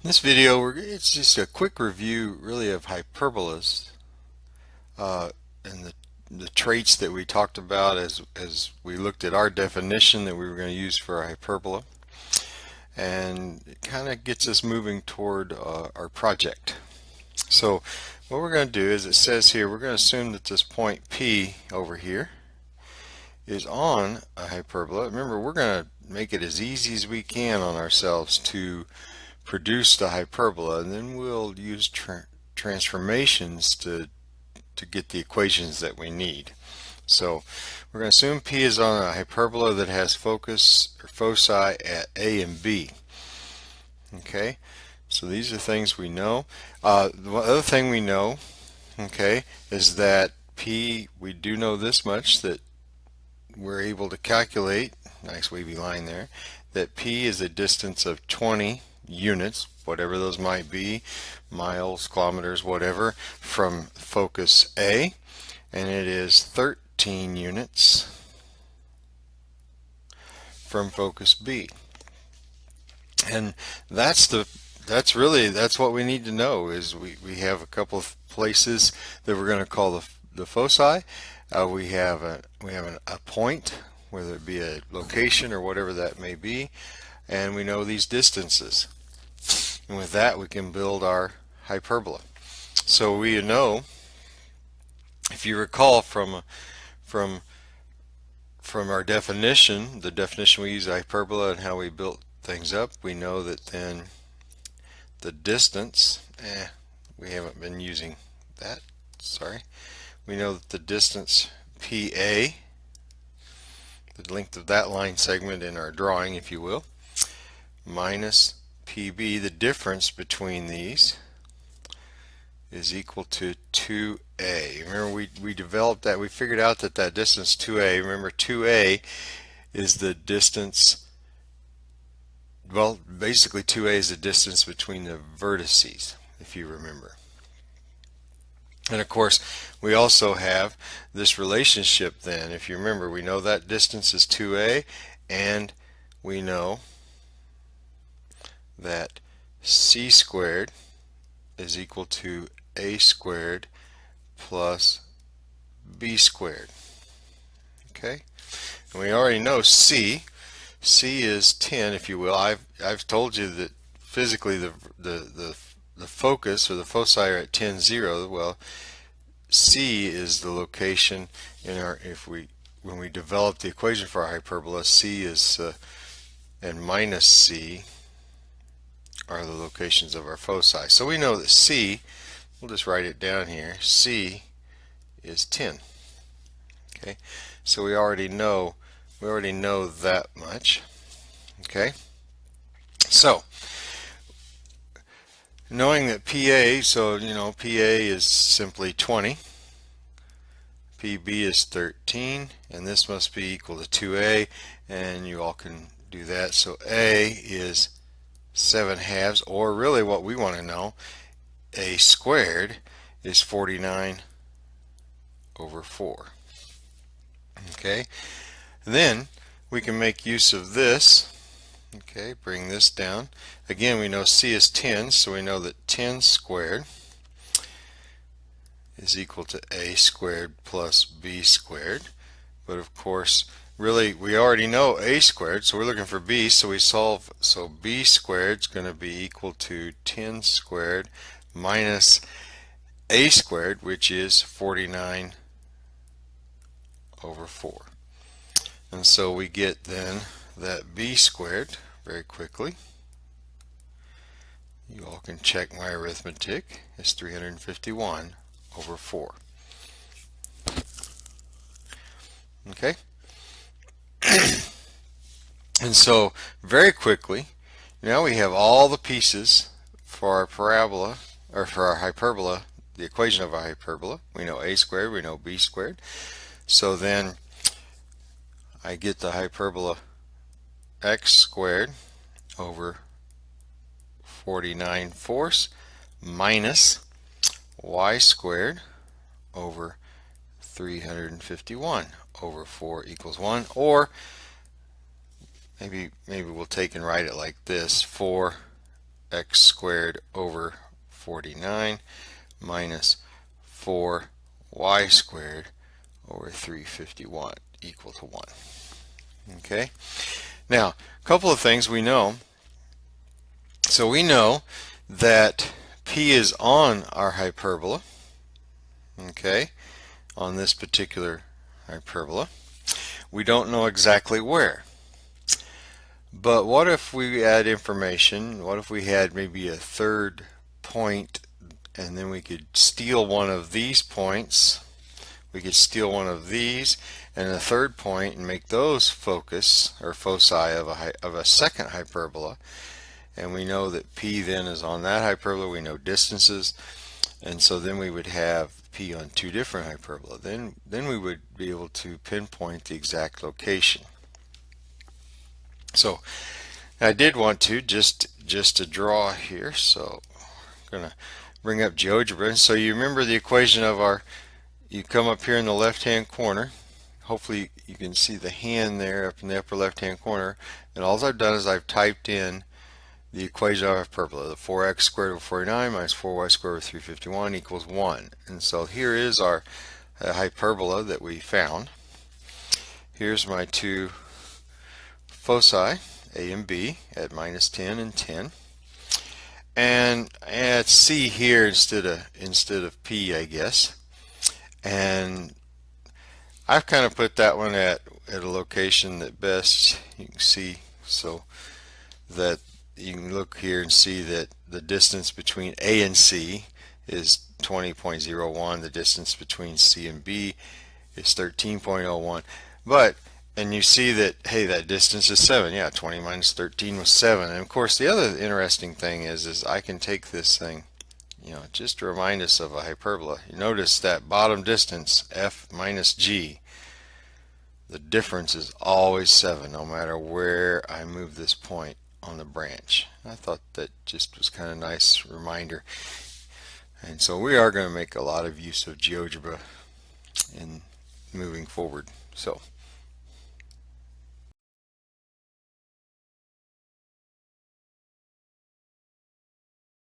In this video, it's just a quick review, really, of hyperbolas and the traits that we talked about as we looked at our definition that we were going to use for a hyperbola, and it kind of gets us moving toward our project. So, what we're going to do is it says here we're going to assume that this point P over here is on a hyperbola. Remember, we're going to make it as easy as we can on ourselves to produce the hyperbola, and then we'll use transformations to get the equations that we need. So we're going to assume P is on a hyperbola that has focus or foci at A and B. Okay, so these are things we know. The other thing we know, okay, is that P, we do know this much, that we're able to calculate, nice wavy line there, that P is a distance of 20 units, whatever those might be, miles, kilometers, whatever, from focus A, and it is 13 units from focus B. And that's what we need to know. Is we have a couple of places that we're going to call the foci. We have a point, whether it be a location or whatever that may be, and we know these distances. And with that, we can build our hyperbola. So we know, if you recall from our definition, the definition we use hyperbola and how we built things up, we know that then the distance, we haven't been using that, sorry. We know that the distance PA, the length of that line segment in our drawing, if you will, minus PB, the difference between these, is equal to 2A. Remember, we developed that, we figured out that that distance 2A, remember 2A is the distance, well, basically 2A is the distance between the vertices, if you remember. And of course, we also have this relationship then. If you remember, we know that distance is 2A, and we know that C squared is equal to A squared plus B squared. Okay? And we already know C is 10, if you will. I've told you that physically the focus or the foci are at 10, 0. Well, C is the location in our, when we develop the equation for our hyperbola, C is and minus C are the locations of our foci. So we know that C, we'll just write it down here, C is 10. Okay, so we already know that much. Okay, so knowing that PA, so you know PA is simply 20, PB is 13, and this must be equal to 2A, and you all can do that. So A is 7/2, or really what we want to know, A squared is 49 over 4. Okay, then we can make use of this. Okay, bring this down. Again, we know C is 10, so we know that 10 squared is equal to A squared plus B squared. But of course, really, we already know A squared, so we're looking for B, so we solve, so B squared is going to be equal to 10 squared minus A squared, which is 49 over 4. And so we get then that B squared very quickly. You all can check my arithmetic. It's 351 over 4. Okay? And so very quickly, now we have all the pieces for our parabola, or for our hyperbola, the equation of our hyperbola. We know A squared, we know B squared. So then I get the hyperbola x squared over 49/4 minus y squared over 351 over 4 equals 1, or maybe we'll take and write it like this: 4 4x squared over 49 minus 4y squared over 351 equal to 1. Okay, now a couple of things we know. So we know that P is on our hyperbola, okay, on this particular hyperbola. We don't know exactly where. But what if we add information? What if we had maybe a third point and then we could steal one of these points? We could steal one of these and a third point and make those focus or foci of a second hyperbola. And we know that P then is on that hyperbola. We know distances. And so then we would have P on two different hyperbola. Then we would be able to pinpoint the exact location. So I did want to just to draw here. So I'm going to bring up GeoGebra. And so you remember the equation of our, you come up here in the left-hand corner. Hopefully you can see the hand there up in the upper left-hand corner. And all I've done is I've typed in the equation of hyperbola, the 4x squared over 49 minus 4y squared over 351 equals 1. And so here is our hyperbola that we found. Here's my two foci, A and B, at minus 10 and 10. And add C here instead of P, I guess. And I've kind of put that one at a location that best you can see, so that you can look here and see that the distance between A and C is 20.01. The distance between C and B is 13.01. But, and you see that, hey, that distance is 7. Yeah, 20 minus 13 was 7. And of course, the other interesting thing is I can take this thing, just to remind us of a hyperbola. You notice that bottom distance, F minus G, the difference is always 7, no matter where I move this point on the branch. I thought that just was kind of a nice reminder. And so we are going to make a lot of use of GeoGebra in moving forward. So